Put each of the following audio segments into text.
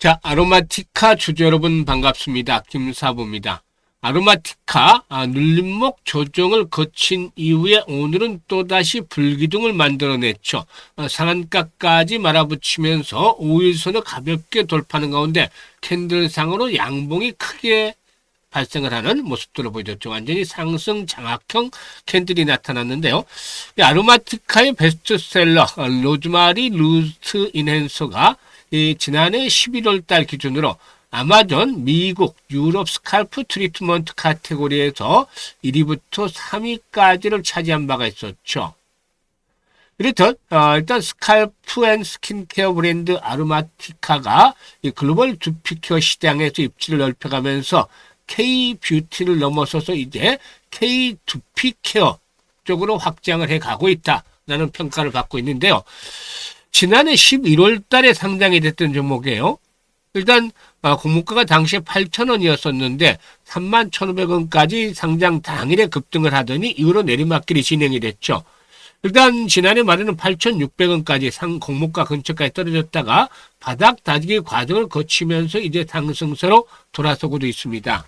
자, 아로마티카 주주 여러분 반갑습니다. 김사부입니다. 아로마티카 눌림목 조정을 거친 이후에 오늘은 또다시 불기둥을 만들어냈죠. 상한가까지 말아붙이면서 5일선을 가볍게 돌파하는 가운데 캔들상으로 양봉이 크게 발생을 하는 모습들을 보여줬죠. 완전히 상승 장악형 캔들이 나타났는데요. 이 아로마티카의 베스트셀러 로즈마리 루트 인핸서가 지난해 11월 달 기준으로 아마존 미국 유럽 스칼프 트리트먼트 카테고리에서 1위부터 3위까지를 차지한 바가 있었죠. 이렇듯 일단 스칼프 앤 스킨케어 브랜드 아로마티카가 이 글로벌 두피케어 시장에서 입지를 넓혀가면서 K-뷰티를 넘어서서 이제 K-두피케어 쪽으로 확장을 해가고 있다라는 평가를 받고 있는데요. 지난해 11월 달에 상장이 됐던 종목이에요. 일단 공모가가 당시에 8,000원이었었는데 31,500원까지 상장 당일에 급등을 하더니 이후로 내리막길이 진행이 됐죠. 일단 지난해 말에는 8,600원까지 공모가 근처까지 떨어졌다가 바닥 다지기 과정을 거치면서 이제 상승세로 돌아서고도 있습니다.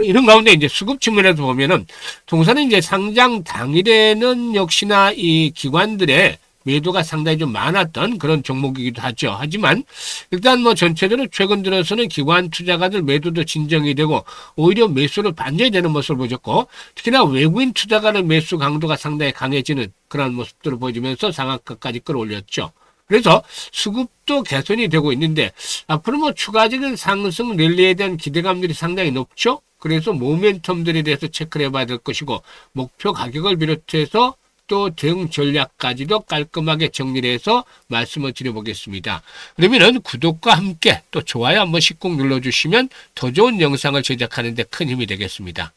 이런 가운데 이제 수급 측면에서 보면은 동사는 이제 상장 당일에는 역시나 이 기관들의 매도가 상당히 좀 많았던 그런 종목이기도 하죠. 하지만 일단 뭐 전체적으로 최근 들어서는 기관 투자가들 매도도 진정이 되고 오히려 매수를 반전이 되는 모습을 보였고, 특히나 외국인 투자가들 매수 강도가 상당히 강해지는 그런 모습들을 보여주면서 상한가까지 끌어올렸죠. 그래서 수급도 개선이 되고 있는데 앞으로 뭐 추가적인 상승 랠리에 대한 기대감들이 상당히 높죠. 그래서 모멘텀들에 대해서 체크를 해봐야 될 것이고, 목표 가격을 비롯해서 또 대응 전략까지도 깔끔하게 정리를 해서 말씀을 드려보겠습니다. 그러면은 구독과 함께 또 좋아요 한 번씩 꼭 눌러주시면 더 좋은 영상을 제작하는 데 큰 힘이 되겠습니다.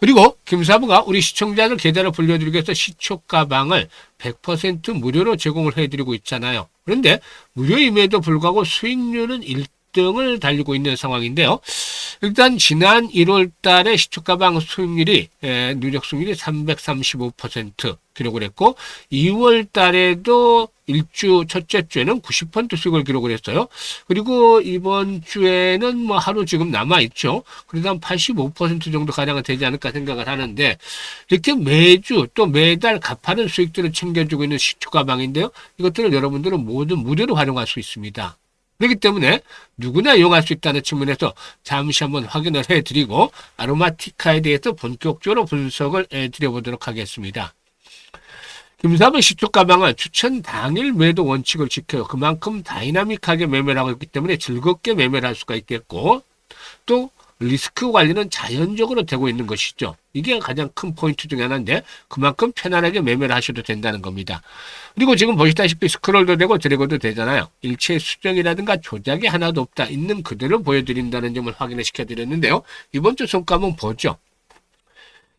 그리고 김사부가 우리 시청자들 계좌를 불려드리기 위해서 시초가방을 100% 무료로 제공을 해드리고 있잖아요. 그런데 무료임에도 불구하고 수익률은 1등을 달리고 있는 상황인데요. 일단 지난 1월 달에 시초가방 수익률이 누적 수익률이 335% 기록을 했고, 2월 달에도 일주 첫째 주에는 90% 수익을 기록을 했어요. 그리고 이번 주에는 뭐 하루 지금 남아 있죠. 그래도 한 85% 정도 가량은 되지 않을까 생각을 하는데, 이렇게 매주 또 매달 가파른 수익들을 챙겨주고 있는 시초가방인데요. 이것들을 여러분들은 모두 무료로 활용할 수 있습니다. 그렇기 때문에 누구나 이용할 수 있다는 측면에서 잠시 한번 확인을 해드리고 아로마티카에 대해서 본격적으로 분석을 해드려보도록 하겠습니다. 김사부 시초가방은 추천 당일 매도 원칙을 지켜요. 그만큼 다이나믹하게 매매를 하고 있기 때문에 즐겁게 매매를 할 수가 있겠고, 또 리스크 관리는 자연적으로 되고 있는 것이죠. 이게 가장 큰 포인트 중에 하나인데 그만큼 편안하게 매매를 하셔도 된다는 겁니다. 그리고 지금 보시다시피 스크롤도 되고 드래그도 되잖아요. 일체 수정이라든가 조작이 하나도 없다. 있는 그대로 보여드린다는 점을 확인을 시켜드렸는데요. 이번 주 성과 한번 보죠.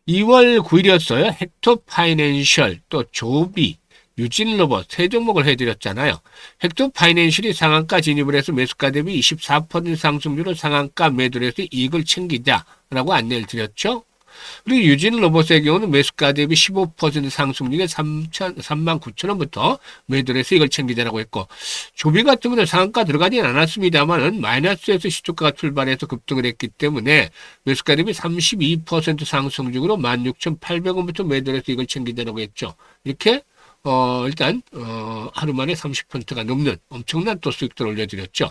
2월 9일이었어요. 헥토 파이낸셜, 또 조비, 유진로봇 세 종목을 해드렸잖아요. 헥토 파이낸셜이 상한가 진입을 해서 매수가 대비 24% 상승률로 상한가 매도를 해서 이익을 챙기자라고 안내를 드렸죠. 그리고 유진로봇의 경우는 매수가 대비 15% 상승률에 39,000원부터 매도를 해서 이익을 챙기자라고 했고, 조비 같은 경우는 상한가 들어가진 않았습니다만은 마이너스에서 시초가가 출발해서 급등을 했기 때문에 매수가 대비 32% 상승률로 16,800원부터 매도를 해서 이익을 챙기자라고 했죠. 이렇게 일단 하루 만에 30%가 넘는 엄청난 또 수익들을 올려드렸죠.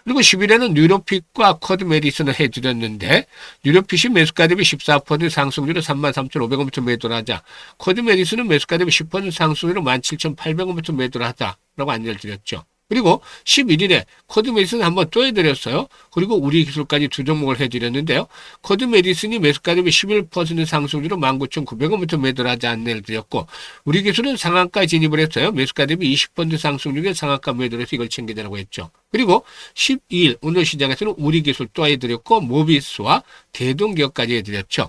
그리고 10일에는 뉴로핏과 쿼드 메디슨을 해드렸는데, 뉴로핏이 매수가 대비 14% 상승률로 33,500원부터 매도를 하자, 쿼드 메디슨은 매수가 대비 10% 상승률로 17,800원부터 매도를 하자라고 안내를 드렸죠. 그리고 11일에 쿼드 메디슨 한번 또 해드렸어요. 그리고 우리 기술까지 두 종목을 해드렸는데요. 쿼드 메디슨이 매수가 대비 11% 상승률로 19,900원부터 매도를 하자 안내를 드렸고, 우리 기술은 상한가에 진입을 했어요. 매수가 대비 20% 상승률에 상한가 매도를 해서 이걸 챙기자라고 했죠. 그리고 12일 오늘 시장에서는 우리 기술 또 해드렸고, 모비스와 대동기업까지 해드렸죠.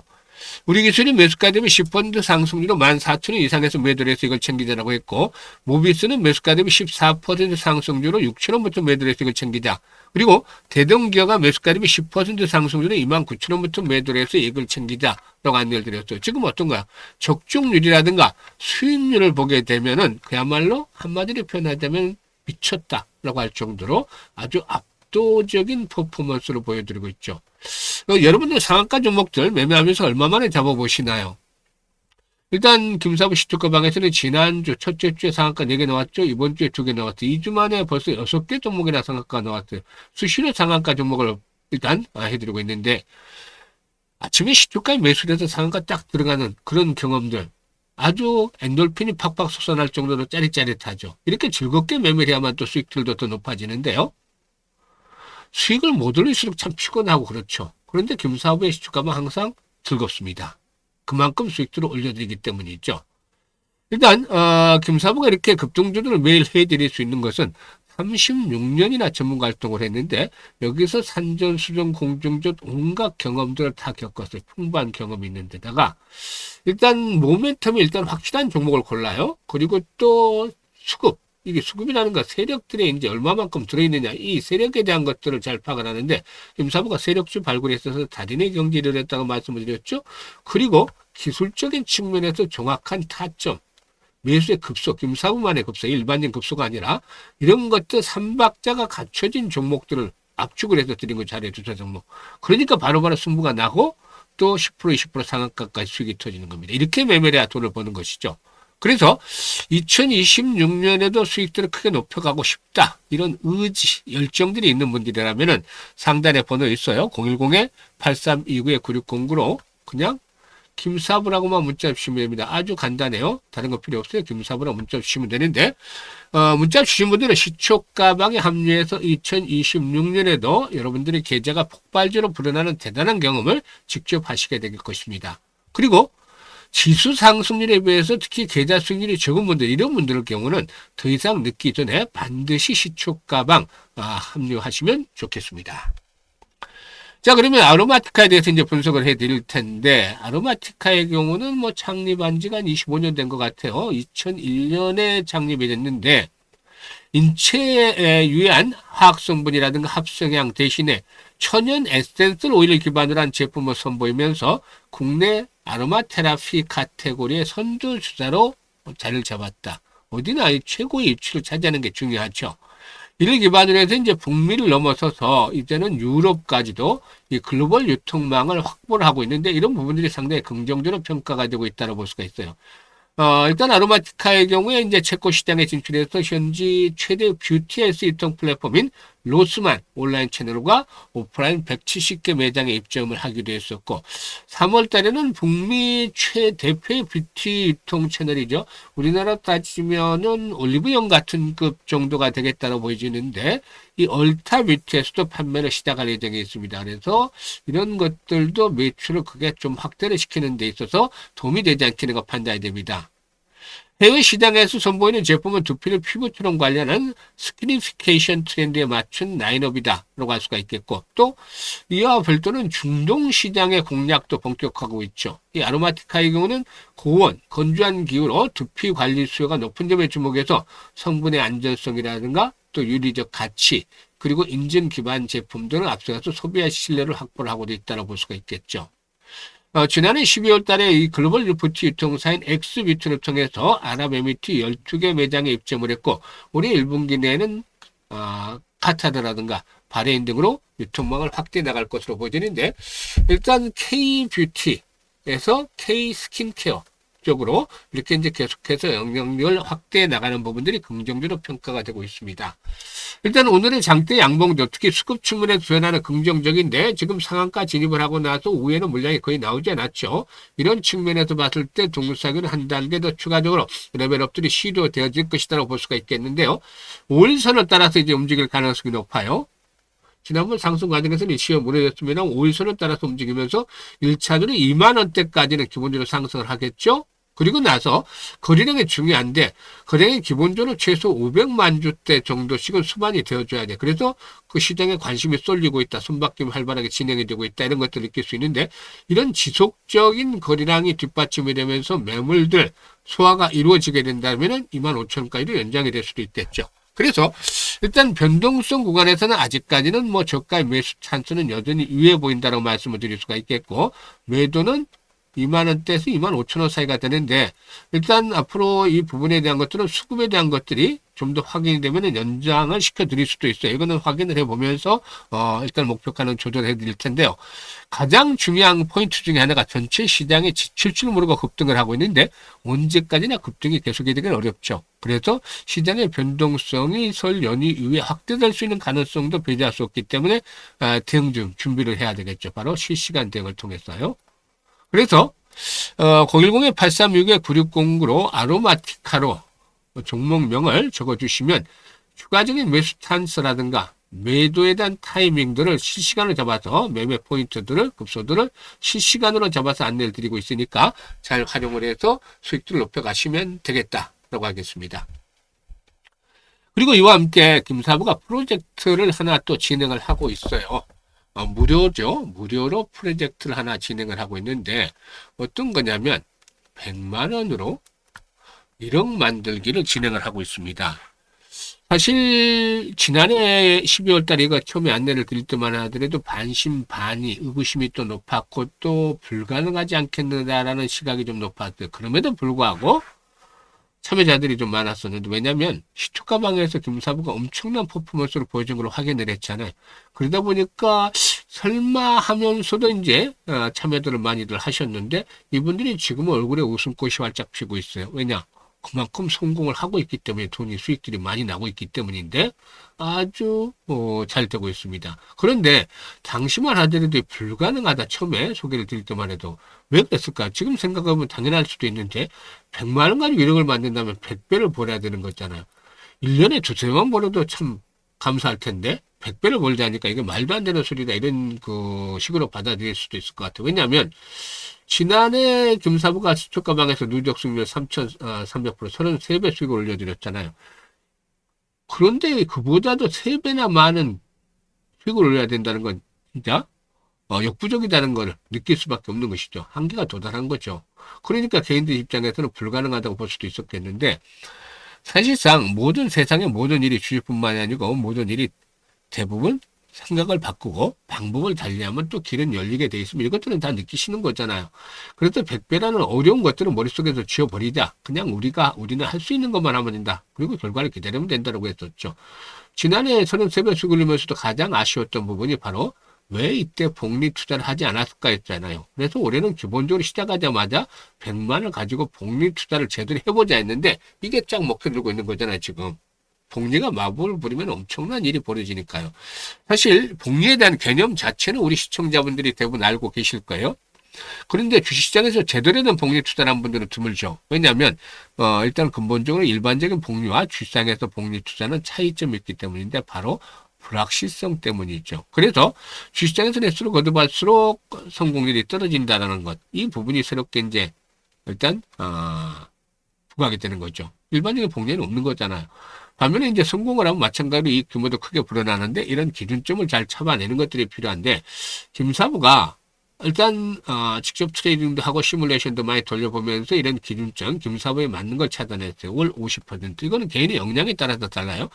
우리 기술이 매수가 대비 10% 상승률로 14,000원 이상에서 매도를 해서 이걸 챙기자라고 했고, 모비스는 매수가 대비 14% 상승률로 6,000원부터 매도를 해서 이걸 챙기자. 그리고 대동기업가 매수가 대비 10% 상승률로 29,000원부터 매도를 해서 이걸 챙기자라고 안내를 드렸어요. 지금 어떤가요? 적중률이라든가 수익률을 보게 되면은 그야말로 한마디로 표현하자면 미쳤다라고 할 정도로 아주 압도적인 퍼포먼스를 보여드리고 있죠. 여러분들 상한가 종목들 매매하면서 얼마 만에 잡아보시나요? 일단 김사부 시초가방에서는 지난주 첫째 주에 상한가 4개 나왔죠. 이번 주에 2개 나왔어요. 2주 만에 벌써 6개 종목이나 상한가 나왔어요. 수시로 상한가 종목을 일단 해드리고 있는데, 아침에 시초가에 매수를 해서 상한가 딱 들어가는 그런 경험들, 아주 엔돌핀이 팍팍 솟아날 정도로 짜릿짜릿하죠. 이렇게 즐겁게 매매를 해야만 또 수익들도 더 높아지는데요. 수익을 못 올릴수록 참 피곤하고 그렇죠. 그런데 김사부의 시초가는 항상 즐겁습니다. 그만큼 수익들을 올려드리기 때문이죠. 일단 김사부가 이렇게 급등주들을 매일 해드릴 수 있는 것은 36년이나 전문가 활동을 했는데, 여기서 산전, 수전, 공정전 온갖 경험들을 다 겪었어요. 풍부한 경험이 있는 데다가 일단 모멘텀이 일단 확실한 종목을 골라요. 그리고 또 수급, 이게 수급이라는 거 세력들에 이제 얼마만큼 들어있느냐, 이 세력에 대한 것들을 잘 파악을 하는데, 김사부가 세력주 발굴에 있어서 달인의 경지를 했다고 말씀을 드렸죠. 그리고 기술적인 측면에서 정확한 타점, 매수의 급소, 김사부만의 급소, 일반적인 급소가 아니라 이런 것들 3박자가 갖춰진 종목들을 압축을 해서 드린 거 잘해 주사 종목. 그러니까 바로바로 승부가 나고 또 10%, 20% 상한가까지 수익이 터지는 겁니다. 이렇게 매매를 해야 돈을 버는 것이죠. 그래서 2026년에도 수익들을 크게 높여가고 싶다, 이런 의지, 열정들이 있는 분들이라면은 상단에 번호 있어요. 010-8329-9609로 그냥 김사부라고만 문자 주시면 됩니다. 아주 간단해요. 다른 거 필요 없어요. 김사부라고 문자 주시면 되는데, 문자 주신 분들은 시초가방에 합류해서 2026년에도 여러분들의 계좌가 폭발적으로 불어나는 대단한 경험을 직접 하시게 될 것입니다. 그리고 지수 상승률에 비해서 특히 계좌 수익률이 적은 분들, 이런 분들의 경우는 더 이상 늦기 전에 반드시 시초가방 합류하시면 좋겠습니다. 자, 그러면 아로마티카에 대해서 이제 분석을 해 드릴 텐데, 아로마티카의 경우는 뭐 창립한 지가 한 25년 된 것 같아요. 2001년에 창립이 됐는데, 인체에 유해한 화학성분이라든가 합성향 대신에 천연 에센셜 오일을 기반으로 한 제품을 선보이면서 국내 아로마 테라피 카테고리의 선두주자로 자리를 잡았다. 어디나 최고의 위치를 차지하는 게 중요하죠. 이를 기반으로 해서 이제 북미를 넘어서서 이제는 유럽까지도 이 글로벌 유통망을 확보를 하고 있는데, 이런 부분들이 상당히 긍정적으로 평가가 되고 있다고 볼 수가 있어요. 일단 아로마티카의 경우에 이제 체코 시장에 진출해서 현지 최대 뷰티 유통 플랫폼인 로스만 온라인 채널과 오프라인 170개 매장에 입점을 하기도 했었고, 3월 달에는 북미 최대표의 뷰티 유통 채널이죠. 우리나라 따지면은 올리브영 같은 급 정도가 되겠다고 보여지는데, 이 얼타 뷰티에서도 판매를 시작할 예정에 있습니다. 그래서 이런 것들도 매출을 크게 좀 확대를 시키는 데 있어서 도움이 되지 않겠는가 판단이 됩니다. 해외 시장에서 선보이는 제품은 두피를 피부처럼 관리하는 스키니피케이션 트렌드에 맞춘 라인업이다라고 할 수가 있겠고, 또 이와 별도는 중동 시장의 공략도 본격화하고 있죠. 이 아로마티카의 경우는 고온, 건조한 기후로 두피 관리 수요가 높은 점에 주목해서 성분의 안전성이라든가 또 유리적 가치, 그리고 인증 기반 제품들을 앞서가서 소비자 신뢰를 확보를 하고 있다고 볼 수가 있겠죠. 지난해 12월 달에 이 글로벌 뷰티 유통사인 엑스뷰티를 통해서 아랍에미리트 12개 매장에 입점을 했고, 올해 1분기 내에는 카타르라든가 바레인 등으로 유통망을 확대해 나갈 것으로 보여지는데, 일단 K뷰티에서 K스킨케어 쪽으로 이렇게 이제 계속해서 영향력을 확대해 나가는 부분들이 긍정적으로 평가가 되고 있습니다. 일단 오늘의 장대 양봉도 특히 수급 측면에서 변화는 긍정적인데, 지금 상한가 진입을 하고 나서 우에는 물량이 거의 나오지 않았죠. 이런 측면에서 봤을 때 동사기는 한 단계 더 추가적으로 레벨업들이 시도되어질 것이라고 볼 수가 있겠는데요. 5일선을 따라서 이제 움직일 가능성이 높아요. 지난번 상승 과정에서는 시험 무너졌습니다. 5일선을 따라서 움직이면서 1차전에 2만원대까지는 기본적으로 상승을 하겠죠. 그리고 나서 거래량이 중요한데, 거래량이 기본적으로 최소 500만 주대 정도씩은 수반이 되어줘야 돼. 그래서 그 시장에 관심이 쏠리고 있다, 손바뀜이 활발하게 진행이 되고 있다, 이런 것들을 느낄 수 있는데, 이런 지속적인 거래량이 뒷받침이 되면서 매물들 소화가 이루어지게 된다면 25,000원까지도 연장이 될 수도 있겠죠. 그래서 일단 변동성 구간에서는 아직까지는 뭐 저가의 매수 찬스는 여전히 유의해 보인다고 말씀을 드릴 수가 있겠고, 매도는 2만원대에서 25,000원 사이가 되는데, 일단 앞으로 이 부분에 대한 것들은 수급에 대한 것들이 좀 더 확인이 되면 연장을 시켜드릴 수도 있어요. 이거는 확인을 해보면서 일단 목표가는 조절해 드릴 텐데요. 가장 중요한 포인트 중에 하나가 전체 시장에 지칠 줄 모르고 급등을 하고 있는데 언제까지나 급등이 계속이 되긴 어렵죠. 그래서 시장의 변동성이 설 연휴 이후에 확대될 수 있는 가능성도 배제할 수 없기 때문에 대응 중 준비를 해야 되겠죠. 바로 실시간 대응을 통해서요. 그래서 010-8369-9609로 아로마티카로 종목명을 적어주시면 추가적인 매수 찬스라든가 매도에 대한 타이밍들을 실시간으로 잡아서 매매 포인트들을 급소들을 실시간으로 잡아서 안내를 드리고 있으니까 잘 활용을 해서 수익들을 높여가시면 되겠다라고 하겠습니다. 그리고 이와 함께 김사부가 프로젝트를 하나 또 진행을 하고 있어요. 무료죠. 무료로 프로젝트를 하나 진행을 하고 있는데 어떤 거냐면 100만 원으로 1억 만들기를 진행을 하고 있습니다. 사실 지난해 12월 달에 이거 처음에 안내를 드릴 때만 하더라도 반신반의 의구심이 또 높았고 또 불가능하지 않겠느냐라는 시각이 좀 높았어요. 그럼에도 불구하고 참여자들이 좀 많았었는데 왜냐하면 시초가방에서 김사부가 엄청난 퍼포먼스를 보여준 걸 확인을 했잖아요. 그러다 보니까 설마 하면서도 이제 참여들을 많이들 하셨는데 이분들이 지금은 얼굴에 웃음꽃이 활짝 피고 있어요. 왜냐? 그만큼 성공을 하고 있기 때문에 돈이 수익들이 많이 나고 있기 때문인데 아주 잘 되고 있습니다. 그런데 당시만 하더라도 불가능하다 처음에 소개를 드릴 때만 해도 왜 그랬을까? 지금 생각하면 당연할 수도 있는데 100만 원 가지고 1억을 만든다면 100배를 벌어야 되는 거잖아요. 1년에 두세 번 벌어도 참 감사할 텐데 100배를 벌자니까 이게 말도 안 되는 소리다 이런 그 식으로 받아들일 수도 있을 것 같아요. 왜냐하면 지난해 김사부가 시초가방에서 누적 수익률 3,300% 33배 수익을 올려드렸잖아요. 그런데 그보다도 3배나 많은 수익을 올려야 된다는 건 진짜 역부족이라는 걸 느낄 수밖에 없는 것이죠. 한계가 도달한 거죠. 그러니까 개인들 입장에서는 불가능하다고 볼 수도 있었겠는데 사실상 모든 세상의 모든 일이 주식뿐만이 아니고 모든 일이 대부분 생각을 바꾸고 방법을 달리하면 또 길은 열리게 돼 있으면 이것들은 다 느끼시는 거잖아요. 그래서 100배라는 어려운 것들은 머릿속에서 지워버리자. 그냥 우리는 할 수 있는 것만 하면 된다. 그리고 결과를 기다리면 된다고 했었죠. 지난해 33배 수익 올리면서도 가장 아쉬웠던 부분이 바로 왜 이때 복리 투자를 하지 않았을까 했잖아요. 그래서 올해는 기본적으로 시작하자마자 100만 원 가지고 복리 투자를 제대로 해보자 했는데 이게 쫙 목표 들고 있는 거잖아요, 지금. 복리가 마법을 부리면 엄청난 일이 벌어지니까요. 사실 복리에 대한 개념 자체는 우리 시청자분들이 대부분 알고 계실 거예요. 그런데 주식시장에서 제대로 된 복리 투자를 한 분들은 드물죠. 왜냐하면 일단 근본적으로 일반적인 복리와 주식시장에서 복리 투자는 차이점이 있기 때문인데 바로 불확실성 때문이죠. 그래서 주식시장에서 매수를 거듭할수록 성공률이 떨어진다는 것. 이 부분이 새롭게 이제 일단 부각이 되는 거죠. 일반적인 복리는 없는 거잖아요. 반면에 이제 성공을 하면 마찬가지로 이 규모도 크게 불어나는데 이런 기준점을 잘 잡아내는 것들이 필요한데 김사부가 일단 직접 트레이딩도 하고 시뮬레이션도 많이 돌려보면서 이런 기준점 김사부에 맞는 걸 찾아냈어요. 월 50%. 이거는 개인의 역량에 따라서 달라요.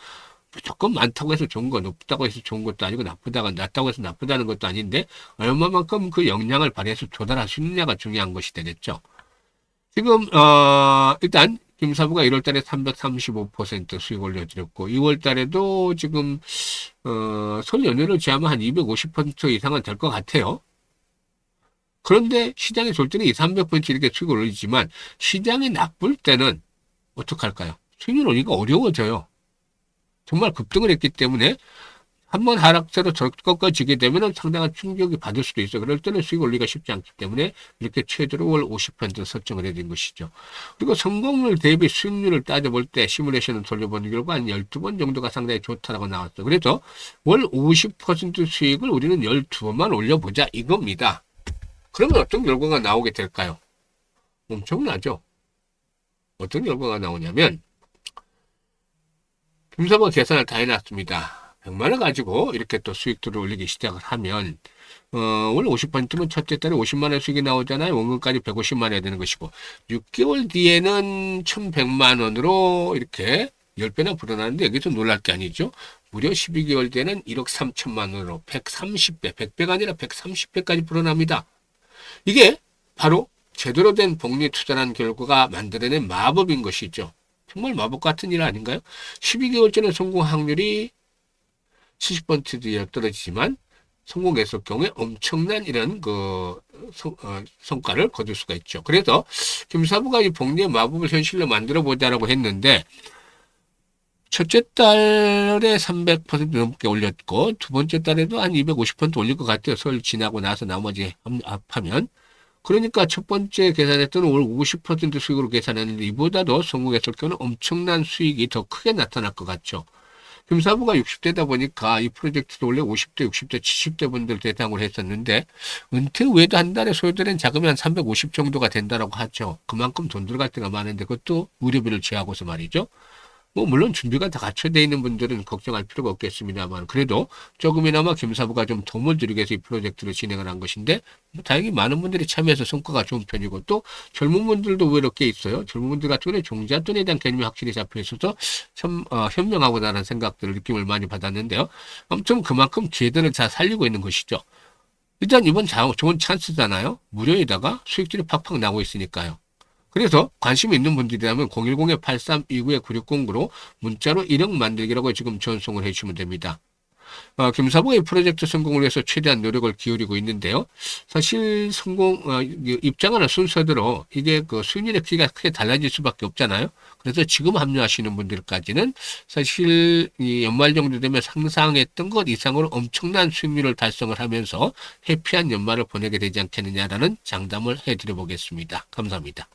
무조건 많다고 해서 좋은 거, 높다고 해서 좋은 것도 아니고 낮다고 해서 나쁘다는 것도 아닌데 얼마만큼 그 역량을 발휘해서 조달할 수 있느냐가 중요한 것이 되겠죠. 지금 일단 김사부가 1월 달에 335% 수익 올려드렸고 2월 달에도 지금 설 연휴를 제하면 한 250% 이상은 될 것 같아요. 그런데 시장이 좋을 때는 200~300% 이렇게 수익을 올리지만 시장이 나쁠 때는 어떡할까요? 수익률 올리기가 어려워져요. 정말 급등을 했기 때문에 한번 하락세로 꺾어지게 되면 상당한 충격이 받을 수도 있어요. 그럴 때는 수익 올리기가 쉽지 않기 때문에 이렇게 최대로 월 50% 설정을 해야 된 것이죠. 그리고 성공률 대비 수익률을 따져볼 때 시뮬레이션을 돌려보는 결과 한 12번 정도가 상당히 좋다라고 나왔어요. 그래서 월 50% 수익을 우리는 12번만 올려보자 이겁니다. 그러면 어떤 결과가 나오게 될까요? 엄청나죠? 어떤 결과가 나오냐면 김사부가 계산을 다 해놨습니다. 100만 원 가지고 이렇게 또 수익들을 올리기 시작을 하면 월 50%면 첫째 달에 50만 원 수익이 나오잖아요. 원금까지 150만 원 해야 되는 것이고 6개월 뒤에는 1100만 원으로 이렇게 10배나 불어나는데 여기서 놀랄 게 아니죠. 무려 12개월 뒤에는 1억 3천만 원으로 130배, 100배가 아니라 130배까지 불어납니다. 이게 바로 제대로 된 복리 투자라는 결과가 만들어낸 마법인 것이죠. 정말 마법 같은 일 아닌가요? 12개월째는 성공 확률이 70% 떨어지지만 성공했을 경우에 엄청난 이런 성과를 거둘 수가 있죠. 그래서 김사부가 이 복리의 마법을 현실로 만들어 보자라고 했는데 첫째 달에 300% 넘게 올렸고 두 번째 달에도 한 250% 올릴 것 같아요. 설 지나고 나서 나머지 합하면. 그러니까 첫 번째 계산했던 월 50% 수익으로 계산했는데 이보다도 성공했을 경우는 엄청난 수익이 더 크게 나타날 것 같죠. 김사부가 60대다 보니까 이 프로젝트도 원래 50대, 60대, 70대 분들 대상으로 했었는데 은퇴 후에도 한 달에 소요되는 자금이 한 350 정도가 된다라고 하죠. 그만큼 돈 들어갈 때가 많은데 그것도 의료비를 제하고서 말이죠. 뭐 물론 준비가 다 갖춰져 있는 분들은 걱정할 필요가 없겠습니다만 그래도 조금이나마 김사부가 좀 도움을 드리기 위해서 이 프로젝트를 진행을 한 것인데 다행히 많은 분들이 참여해서 성과가 좋은 편이고 또 젊은 분들도 왜 이렇게 있어요. 젊은 분들 같은 경우는 종잣돈에 대한 개념이 확실히 잡혀 있어서 참 현명하구나라는 생각들을 느낌을 많이 받았는데요. 아무튼 그만큼 기회들을 잘 살리고 있는 것이죠. 일단 이번 좋은 찬스잖아요. 무료에다가 수익들이 팍팍 나고 있으니까요. 그래서 관심 있는 분들이라면 010-8329-9609로 문자로 1억 만들기라고 지금 전송을 해주시면 됩니다. 김사부의 프로젝트 성공을 위해서 최대한 노력을 기울이고 있는데요. 사실 입장하는 순서대로 이게 그 수익률의 크기가 크게 달라질 수밖에 없잖아요. 그래서 지금 합류하시는 분들까지는 사실 이 연말 정도 되면 상상했던 것 이상으로 엄청난 수익률을 달성을 하면서 해피한 연말을 보내게 되지 않겠느냐라는 장담을 해드려 보겠습니다. 감사합니다.